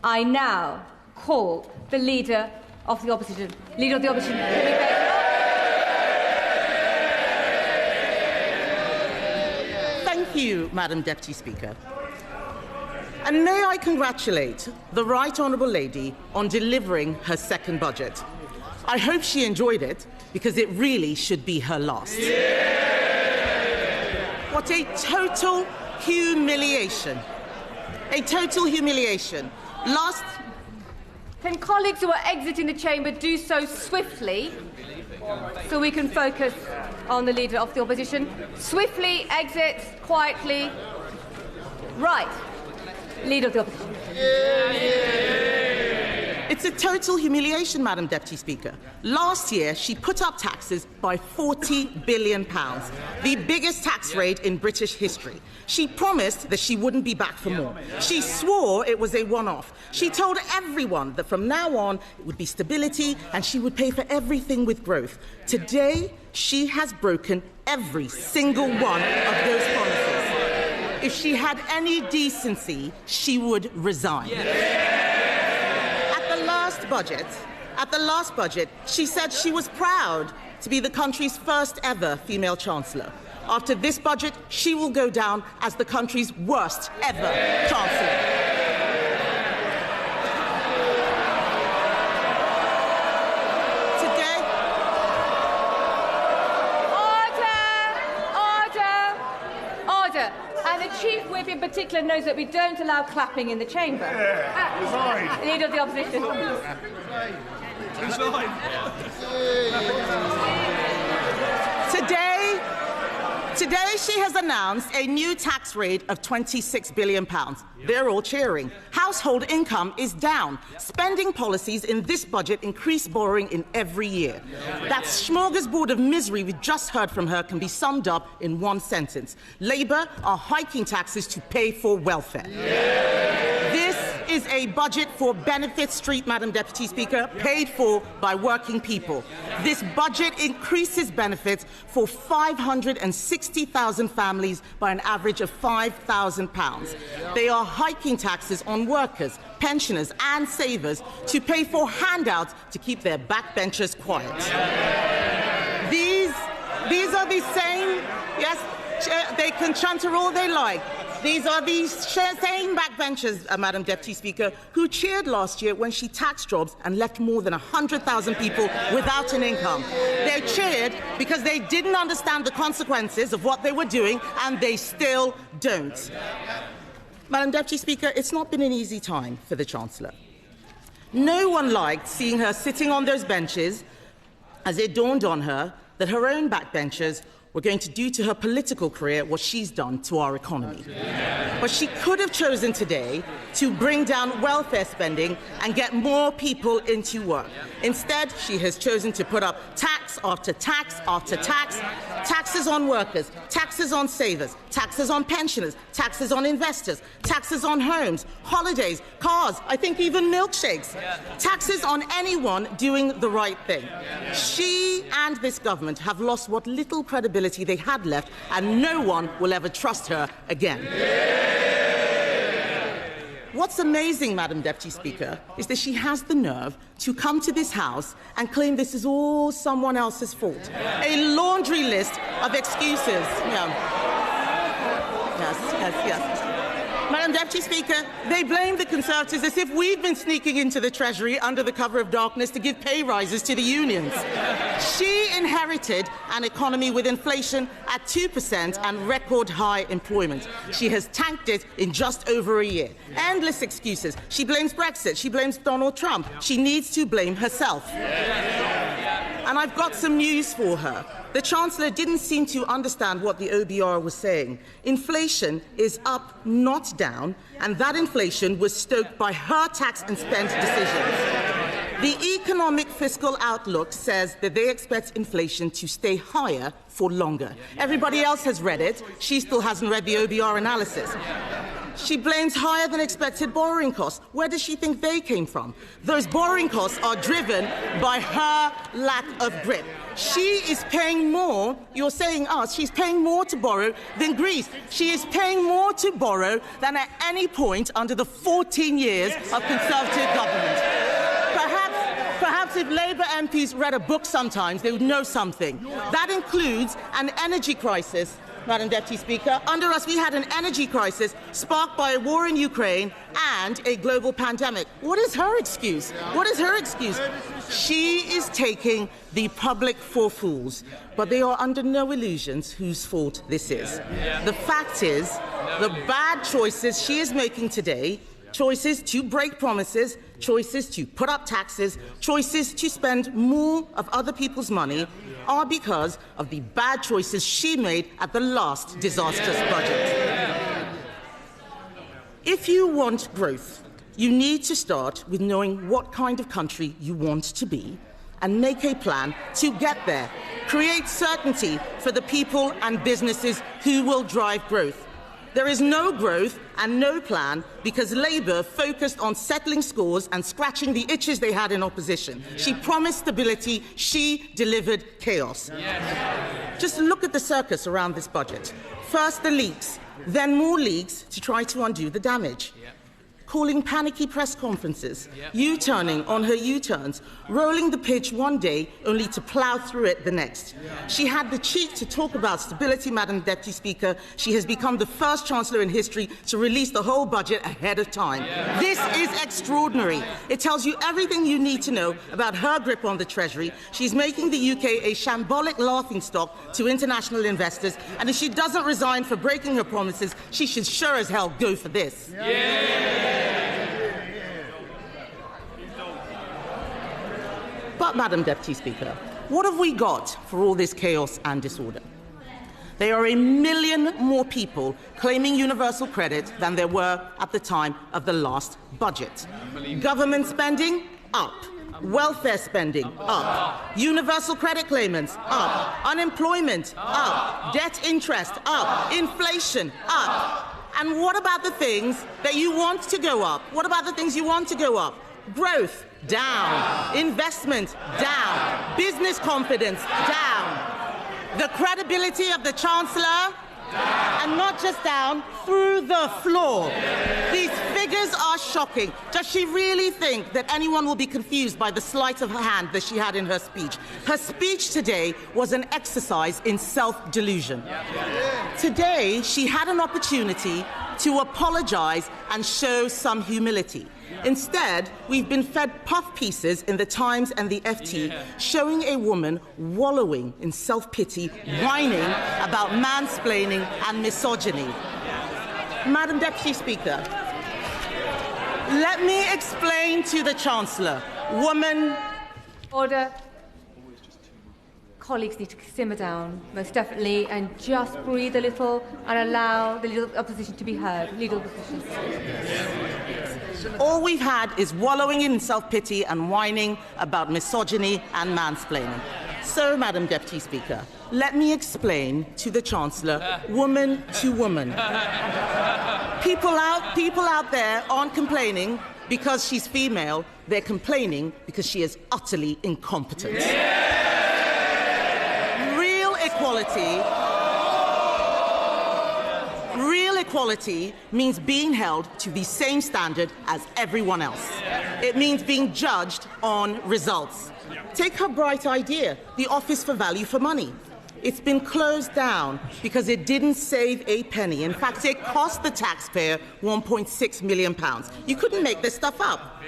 I now call the Leader of the Opposition. Leader of the Opposition, Kemi Badenoch. Thank you, Madam Deputy Speaker. And may I congratulate the Right Honourable Lady on delivering her second budget. I hope she enjoyed it, because it really should be her last. What a total humiliation. A total humiliation. Last... Can colleagues who are exiting the chamber do so swiftly, so we can focus on the Leader of the Opposition? Swiftly exit, quietly. Right. Leader of the Opposition. It's a total humiliation, Madam Deputy Speaker. Last year, she put up taxes by £40 billion, the biggest tax rate in British history. She promised that she wouldn't be back for more. She swore it was a one-off. She told everyone that from now on, it would be stability and she would pay for everything with growth. Today, she has broken every single one of those promises. If she had any decency, she would resign. At the last budget, she said she was proud to be the country's first ever female Chancellor. After this budget, she will go down as the country's worst ever Chancellor. And the Chief Whip in particular knows that we don't allow clapping in the chamber. Leader of the Opposition. Today she has announced a new tax rate of £26 billion. They're all cheering. Household income is down. Spending policies in this budget increase borrowing in every year. That smorgasbord of misery we just heard from her can be summed up in one sentence. Labour are hiking taxes to pay for welfare. This is a budget for Benefit Street, Madam Deputy Speaker, paid for by working people. This budget increases benefits for 560,000 families by an average of £5,000. They are hiking taxes on workers, pensioners and savers to pay for handouts to keep their backbenchers quiet. These are the same, yes, they can chanter all they like. These are the same backbenchers, Madam Deputy Speaker, who cheered last year when she taxed jobs and left more than 100,000 people without an income. They cheered because they didn't understand the consequences of what they were doing, and they still don't. Madam Deputy Speaker, it's not been an easy time for the Chancellor. No one liked seeing her sitting on those benches as it dawned on her that her own backbenchers were going to do to her political career what she's done to our economy. But she could have chosen today to bring down welfare spending and get more people into work. Instead, she has chosen to put up tax after tax after tax, taxes on workers, taxes on savers, taxes on pensioners, taxes on investors, taxes on homes, holidays, cars, I think even milkshakes, taxes on anyone doing the right thing. She and this government have lost what little credibility they had left, and no one will ever trust her again. What's amazing, Madam Deputy Speaker, is that she has the nerve to come to this House and claim this is all someone else's fault. A laundry list of excuses. Yes. Madam Deputy Speaker, they blame the Conservatives as if we've been sneaking into the Treasury under the cover of darkness to give pay rises to the unions. She inherited an economy with inflation at 2% and record high employment. She has tanked it in just over a year. Endless excuses. She blames Brexit. She blames Donald Trump. She needs to blame herself. And I've got some news for her. The Chancellor didn't seem to understand what the OBR was saying. Inflation is up, not down, and that inflation was stoked by her tax and spend decisions. The economic fiscal outlook says that they expect inflation to stay higher for longer. Everybody else has read it. She still hasn't read the OBR analysis. She blames higher than expected borrowing costs. Where does she think they came from? Those borrowing costs are driven by her lack of grip. She is paying more, you're saying us, she's paying more to borrow than Greece. She is paying more to borrow than at any point under the 14 years of Conservative government. Perhaps if Labour MPs read a book sometimes, they would know something. That includes an energy crisis, Madam Deputy Speaker. Under us, we had an energy crisis sparked by a war in Ukraine and a global pandemic. What is her excuse? What is her excuse? She is taking the public for fools, but they are under no illusions whose fault this is. The fact is, the bad choices she is making today, choices to break promises, choices to put up taxes, choices to spend more of other people's money, are because of the bad choices she made at the last disastrous budget. If you want growth, you need to start with knowing what kind of country you want to be and make a plan to get there. Create certainty for the people and businesses who will drive growth. There is no growth and no plan because Labour focused on settling scores and scratching the itches they had in opposition. She promised stability, she delivered chaos. Just look at the circus around this budget. First the leaks, then more leaks to try to undo the damage. Calling panicky press conferences, U-turning on her U-turns, rolling the pitch one day only to plough through it the next. She had the cheek to talk about stability, Madam Deputy Speaker. She has become the first Chancellor in history to release the whole budget ahead of time. This is extraordinary. It tells you everything you need to know about her grip on the Treasury. She's making the UK a shambolic laughingstock to international investors, and if she doesn't resign for breaking her promises, she should sure as hell go for this. But, Madam Deputy Speaker, what have we got for all this chaos and disorder? There are 1 million more people claiming universal credit than there were at the time of the last budget. Government spending, up. Welfare spending, up. Universal credit claimants, up. Unemployment, up. Debt interest, up. Inflation, up. And what about the things that you want to go up? What about the things you want to go up? Growth, down. Investment, down. Business confidence, down. The credibility of the Chancellor, and not just down, through the floor. These figures are shocking. Does she really think that anyone will be confused by the sleight of her hand that she had in her speech? Her speech today was an exercise in self-delusion. Today, she had an opportunity to apologize and show some humility. Instead, we've been fed puff pieces in the Times and the FT showing a woman wallowing in self-pity, whining about mansplaining and misogyny. Madam Deputy Speaker, let me explain to the Chancellor. Woman... Order. Colleagues need to simmer down, most definitely, and just breathe a little and allow the leader of the opposition to be heard. Leader of the opposition. All we've had is wallowing in self-pity and whining about misogyny and mansplaining. So, Madam Deputy Speaker, let me explain to the Chancellor, woman to woman. People out there aren't complaining because she's female. They're complaining because she is utterly incompetent. Real equality means being held to the same standard as everyone else. It means being judged on results. Take her bright idea, the Office for Value for Money. It's been closed down because it didn't save a penny. In fact, it cost the taxpayer £1.6 million. You couldn't make this stuff up.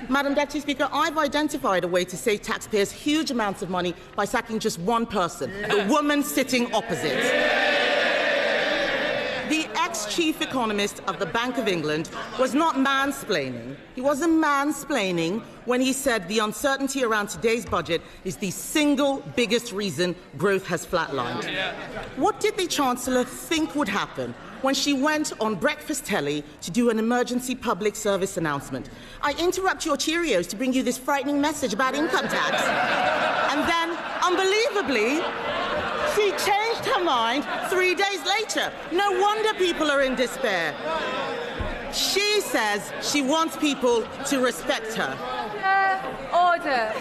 Madam Deputy Speaker, I've identified a way to save taxpayers huge amounts of money by sacking just one person, the woman sitting opposite. The ex-chief economist of the Bank of England was not mansplaining. He wasn't mansplaining when he said the uncertainty around today's budget is the single biggest reason growth has flatlined. What did the Chancellor think would happen when she went on breakfast telly to do an emergency public service announcement? I interrupt your Cheerios to bring you this frightening message about income tax. And then, unbelievably, she changed her mind 3 days later. No wonder people are in despair. She says she wants people to respect her. Order.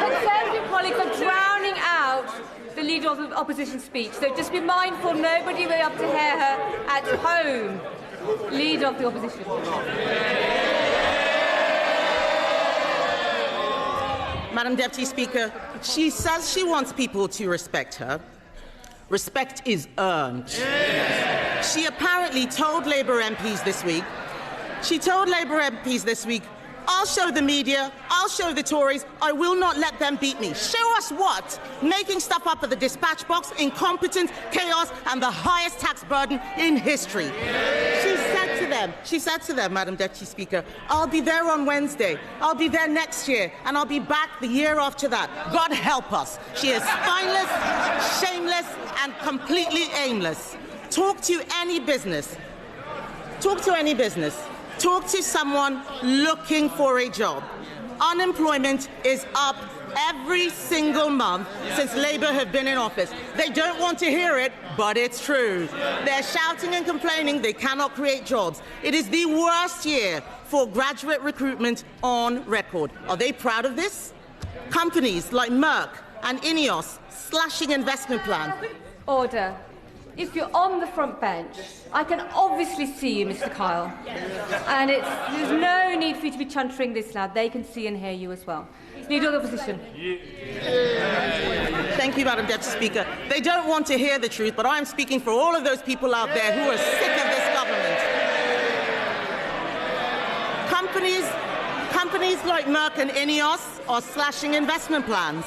Conservative colleagues are drowning out the Leader of the Opposition speech, so just be mindful nobody will be able to hear her at home. Leader of the Opposition. Madam Deputy Speaker, she says she wants people to respect her. Respect is earned. She apparently told Labour MPs this week, I'll show the media, I'll show the Tories, I will not let them beat me. Show us what? Making stuff up at the dispatch box, incompetence, chaos, and the highest tax burden in history. She said to them, Madam Deputy Speaker, I'll be there on Wednesday, I'll be there next year, and I'll be back the year after that. God help us. She is spineless, shameless, and completely aimless. Talk to any business. Talk to someone looking for a job. Unemployment is up every single month since Labour have been in office. They don't want to hear it, but it's true. They're shouting and complaining they cannot create jobs. It is the worst year for graduate recruitment on record. Are they proud of this? Companies like Merck and Ineos slashing investment plans. Order. If you're on the front bench, I can obviously see you, Mr. Kyle. And there's no need for you to be chuntering this loud. They can see and hear you as well. Leader of the Opposition. Thank you, Madam Deputy Speaker. They don't want to hear the truth, but I'm speaking for all of those people out there who are sick of this government. Companies like Merck and Ineos are slashing investment plans.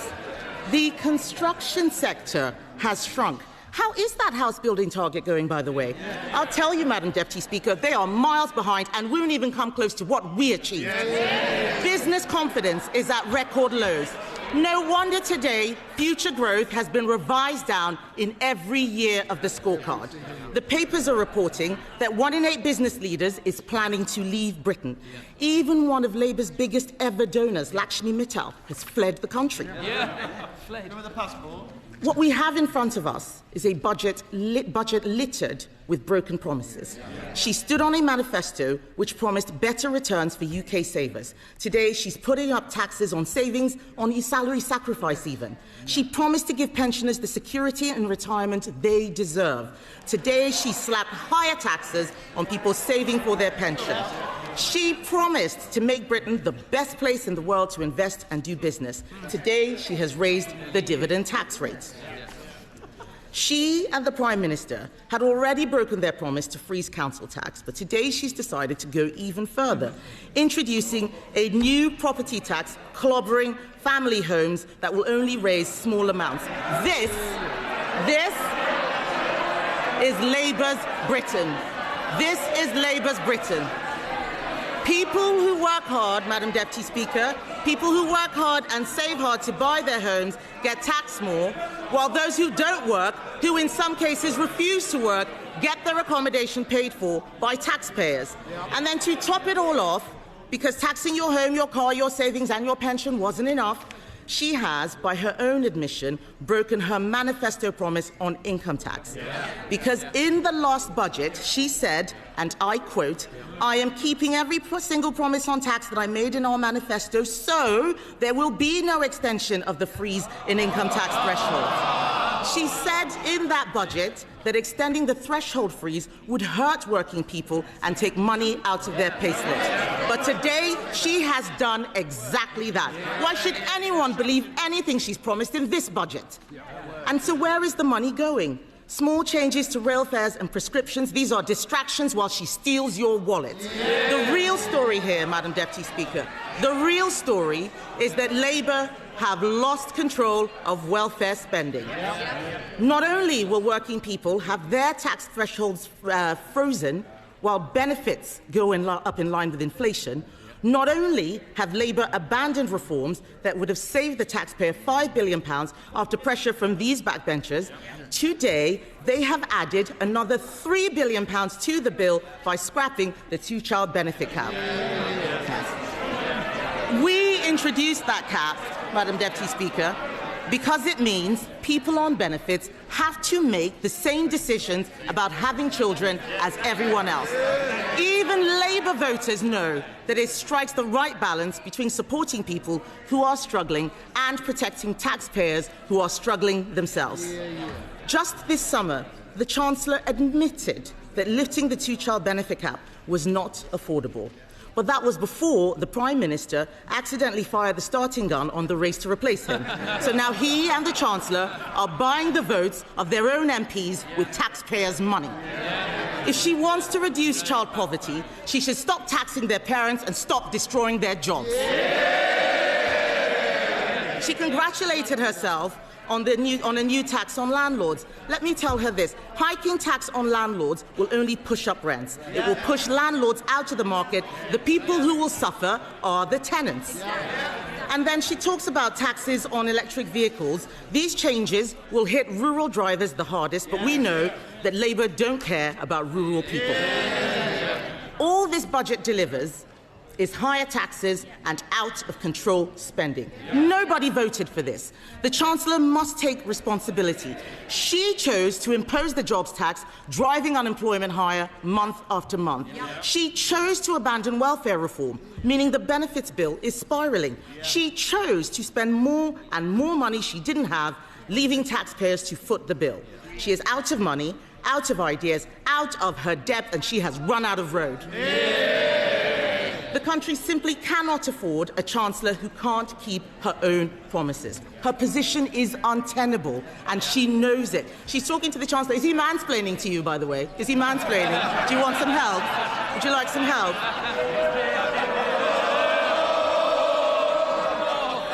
The construction sector has shrunk. How is that house building target going, by the way? I'll tell you, Madam Deputy Speaker, they are miles behind and won't even come close to what we achieved. Business confidence is at record lows. No wonder today future growth has been revised down in every year of the scorecard. The papers are reporting that 1 in 8 business leaders is planning to leave Britain. Even one of Labour's biggest ever donors, Lakshmi Mittal, has fled the country. Fled. With a passport. What we have in front of us is a budget littered with broken promises. She stood on a manifesto which promised better returns for UK savers. Today, she's putting up taxes on savings, on salary sacrifice even. She promised to give pensioners the security and retirement they deserve. Today, she slapped higher taxes on people saving for their pension. She promised to make Britain the best place in the world to invest and do business. Today, she has raised the dividend tax rates. She and the Prime Minister had already broken their promise to freeze council tax, but today she's decided to go even further, introducing a new property tax clobbering family homes that will only raise small amounts. This is Labour's Britain. This is Labour's Britain. People who work hard, Madam Deputy Speaker, people who work hard and save hard to buy their homes get taxed more, while those who don't work, who in some cases refuse to work, get their accommodation paid for by taxpayers. And then to top it all off, because taxing your home, your car, your savings and your pension wasn't enough, she has, by her own admission, broken her manifesto promise on income tax. Because in the last budget, she said, and I quote, "I am keeping every single promise on tax that I made in our manifesto, so there will be no extension of the freeze in income tax thresholds." She said in that budget that extending the threshold freeze would hurt working people and take money out of their payslips. But today, she has done exactly that. Why should anyone believe anything she's promised in this budget? And so where is the money going? Small changes to rail fares and prescriptions, these are distractions while she steals your wallet. The real story here, Madam Deputy Speaker, the real story is that Labour have lost control of welfare spending. Not only will working people have their tax thresholds frozen while benefits go up in line with inflation, not only have Labour abandoned reforms that would have saved the taxpayer £5 billion after pressure from these backbenchers, today they have added another £3 billion to the bill by scrapping the two-child benefit cap. We introduced that cap, Madam Deputy Speaker, because it means people on benefits have to make the same decisions about having children as everyone else. Even Labour voters know that it strikes the right balance between supporting people who are struggling and protecting taxpayers who are struggling themselves. Just this summer, the Chancellor admitted that lifting the two-child benefit cap was not affordable. But that was before the Prime Minister accidentally fired the starting gun on the race to replace him. So now he and the Chancellor are buying the votes of their own MPs with taxpayers' money. If she wants to reduce child poverty, she should stop taxing their parents and stop destroying their jobs. She congratulated herself on a new tax on landlords. Let me tell her this. Hiking tax on landlords will only push up rents. It will push landlords out of the market. The people who will suffer are the tenants. And then she talks about taxes on electric vehicles. These changes will hit rural drivers the hardest, but we know that Labour don't care about rural people. All this budget delivers is higher taxes and out-of-control spending. Nobody voted for this. The Chancellor must take responsibility. She chose to impose the jobs tax, driving unemployment higher month after month. She chose to abandon welfare reform, meaning the benefits bill is spiralling. She chose to spend more and more money she didn't have, leaving taxpayers to foot the bill. She is out of money, out of ideas, out of her depth, and she has run out of road. The country simply cannot afford a Chancellor who can't keep her own promises. Her position is untenable, and she knows it. She's talking to the Chancellor. Is he mansplaining to you, by the way? Is he mansplaining? Do you want some help? Would you like some help?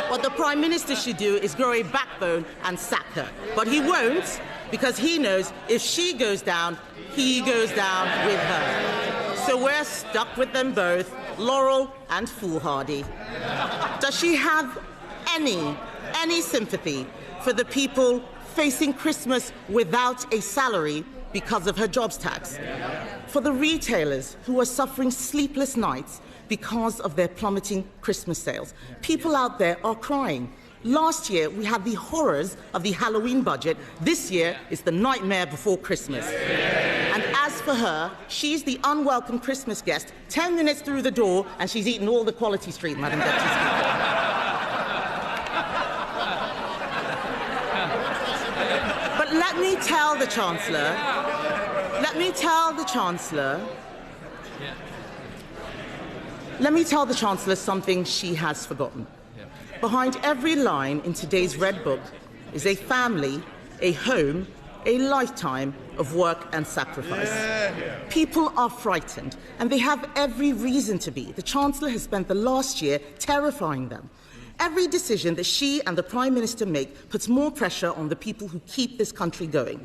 What the Prime Minister should do is grow a backbone and sack her. But he won't, because he knows if she goes down, he goes down with her. So we're stuck with them both, Laurel and foolhardy. Does she have any sympathy for the people facing Christmas without a salary because of her jobs tax? For the retailers who are suffering sleepless nights because of their plummeting Christmas sales? People out there are crying. Last year, we had the horrors of the Halloween budget. This year is the nightmare before Christmas. And as for her, she's the unwelcome Christmas guest, 10 minutes through the door, and she's eaten all the Quality Street, Madam Deputy Speaker. But let me tell the Chancellor something she has forgotten. Behind every line in today's Red Book is a family, a home, a lifetime of work and sacrifice. People are frightened, and they have every reason to be. The Chancellor has spent the last year terrifying them. Every decision that she and the Prime Minister make puts more pressure on the people who keep this country going.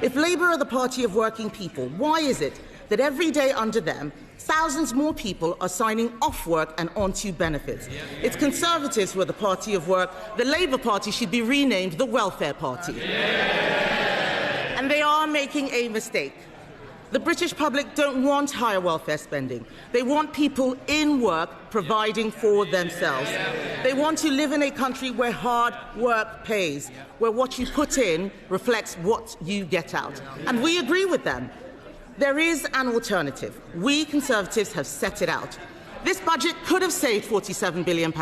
If Labour are the party of working people, why is it that every day under them, thousands more people are signing off work and onto benefits? It's Conservatives who are the party of work. The Labour Party should be renamed the Welfare Party. And they are making a mistake. The British public don't want higher welfare spending. They want people in work providing for themselves. They want to live in a country where hard work pays, where what you put in reflects what you get out. And we agree with them. There is an alternative. We Conservatives have set it out. This budget could have saved £47 billion,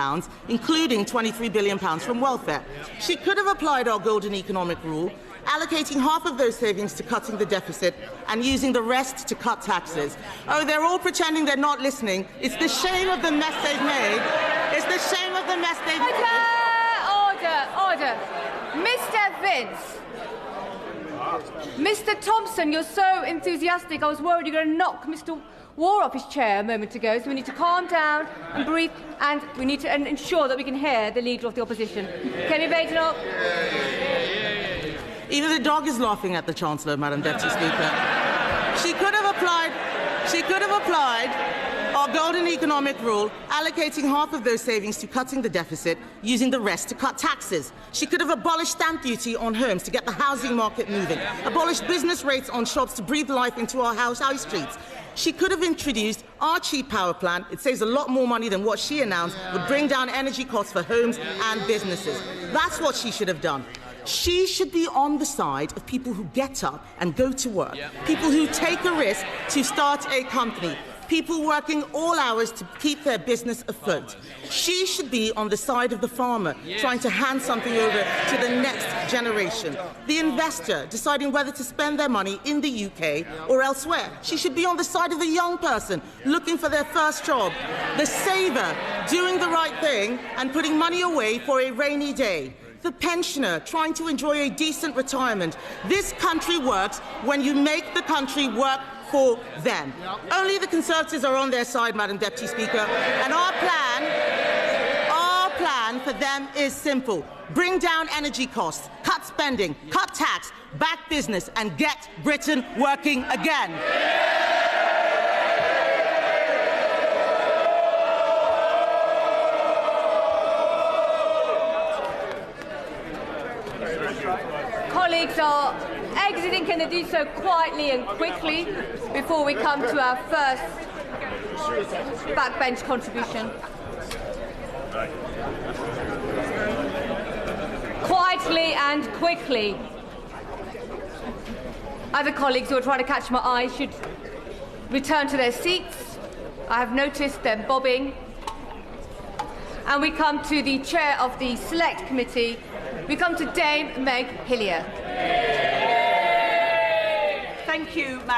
including £23 billion from welfare. She could have applied our golden economic rule, allocating half of those savings to cutting the deficit and using the rest to cut taxes. Oh, they're all pretending they're not listening. It's the shame of the mess they've made. It's the shame of the mess they've made. Order. Mr. Vince. Mr. Thompson, you're so enthusiastic. I was worried you were going to knock Mr. War off his chair a moment ago, so we need to calm down and breathe, and we need to ensure that we can hear the Leader of the Opposition. Kemi Badenoch. Even the dog is laughing at the Chancellor, Madam Deputy Speaker. She could have applied our golden economic rule, allocating half of those savings to cutting the deficit, using the rest to cut taxes. She could have abolished stamp duty on homes to get the housing market moving, abolished business rates on shops to breathe life into our high streets. She could have introduced Our cheap power plan, it saves a lot more money than what she announced, would bring down energy costs for homes and businesses. That's what she should have done. She should be on the side of people who get up and go to work, people who take a risk to start a company, people working all hours to keep their business afloat. She should be on the side of the farmer, trying to hand something over to the next generation. The investor, deciding whether to spend their money in the UK or elsewhere. She should be on the side of the young person, looking for their first job. The saver, doing the right thing and putting money away for a rainy day. The pensioner, trying to enjoy a decent retirement. This country works when you make the country work for them. Only the Conservatives are on their side, Madam Deputy Speaker, and our plan for them is simple. Bring down energy costs, cut spending, cut tax, back business, and get Britain working again. Colleagues are exiting. Can they do so quietly and quickly before we come to our first backbench contribution? Quietly and quickly. Other colleagues who are trying to catch my eye should return to their seats. I have noticed them bobbing. And we come to the chair of the Select Committee. We come to Dame Meg Hillier. Thank you, Madam